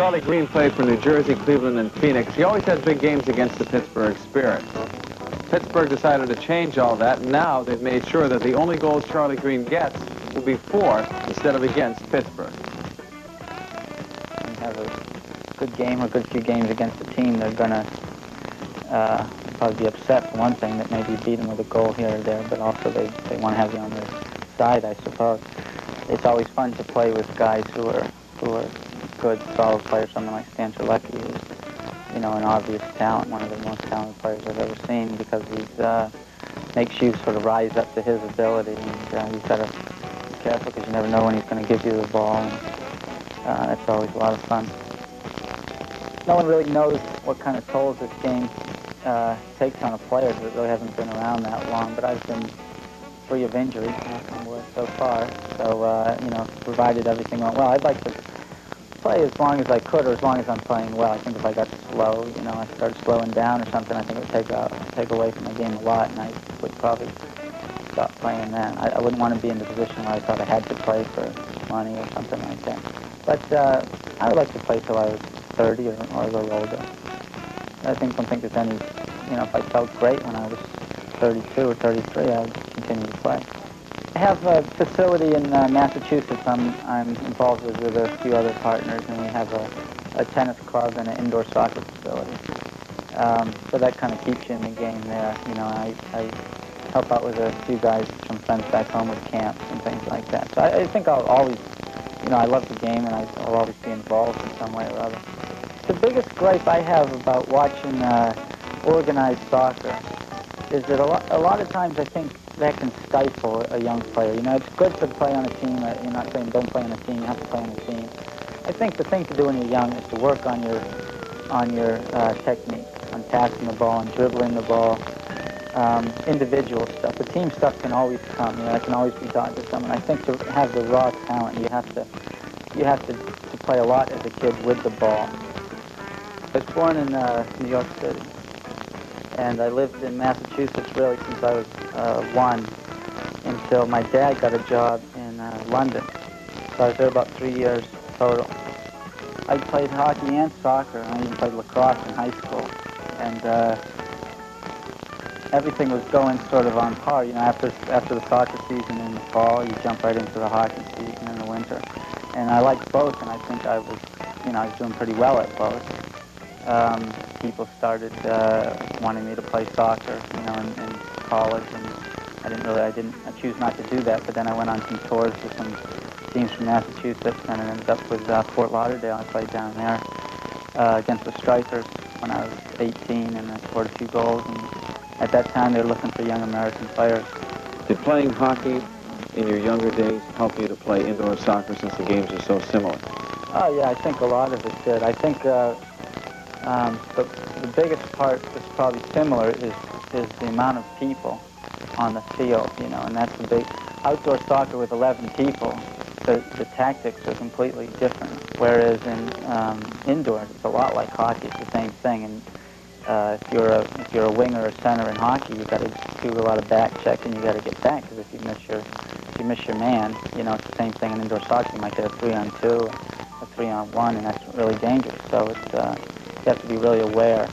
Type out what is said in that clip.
Charlie Greene played for New Jersey, Cleveland, and Phoenix. He always had big games against the Pittsburgh Spirit. Pittsburgh decided to change all that, and now they've made sure that the only goals Charlie Greene gets will be for instead of against Pittsburgh. When you have a good game or good few games against a team, they're going to probably be upset for one thing that maybe you beat them with a goal here or there, but also they want to have you on their side, I suppose. It's always fun to play with guys who are good, solid players. Someone like Stan Charlecki, who's, you know, an obvious talent, one of the most talented players I've ever seen, because he's makes you sort of rise up to his ability, and you've got to be careful because you never know when he's going to give you the ball, and that's always a lot of fun. No one really knows what kind of tolls this game takes on a player that really hasn't been around that long, but I've been free of injury so far, so, you know, provided everything went well. I'd like to play as long as I could, or as long as I'm playing well. I think if I got slow, you know, I started slowing down or something, I think it would take away from my game a lot, and I would probably stop playing then. I wouldn't want to be in the position where I thought I had to play for money or something like that. But I would like to play till I was 30 or a little older. I don't think there's any, you know, if I felt great when I was 32 or 33, I would continue to play. I have a facility in Massachusetts I'm involved with a few other partners, and we have a tennis club and an indoor soccer facility. So that kind of keeps you in the game there. You know, I help out with a few guys, some friends back home with camps and things like that. So I think I'll always, you know, I love the game, and I'll always be involved in some way or other. The biggest gripe I have about watching organized soccer is that a lot of times I think that can stifle a young player. You know, it's good to play on a team. You're not saying don't play on a team. You have to play on a team. I think the thing to do when you're young is to work on your technique, on passing the ball and dribbling the ball, individual stuff. The team stuff can always come. You know, it can always be taught to someone. I think to have the raw talent, you have to play a lot as a kid with the ball. I was born in New York City, and I lived in Massachusetts really since I was 1 until my dad got a job in London. So I was there about 3 years total. I played hockey and soccer, and I even played lacrosse in high school. And everything was going sort of on par. You know, after the soccer season in the fall, you jump right into the hockey season in the winter. And I liked both, and I think I was doing pretty well at both. People started wanting me to play soccer, you know, in college, and I choose not to do that, but then I went on some tours with some teams from Massachusetts, and I ended up with Fort Lauderdale. I played down there against the Strikers when I was 18, and I scored a few goals, and at that time they were looking for young American players. Did playing hockey in your younger days help you to play indoor soccer since the games are so similar? Oh yeah, I think a lot of it did. I think the biggest part that's probably similar is the amount of people on the field, you know, and that's the big outdoor soccer with 11 people. The tactics are completely different. Whereas in indoors, it's a lot like hockey. It's the same thing. And if you're a winger or center in hockey, you've got to do a lot of back checking. You got to get back, because if you miss your man, you know, it's the same thing in indoor soccer. You might get a 3-on-2, a 3-on-1, and that's really dangerous. So it's you have to be really aware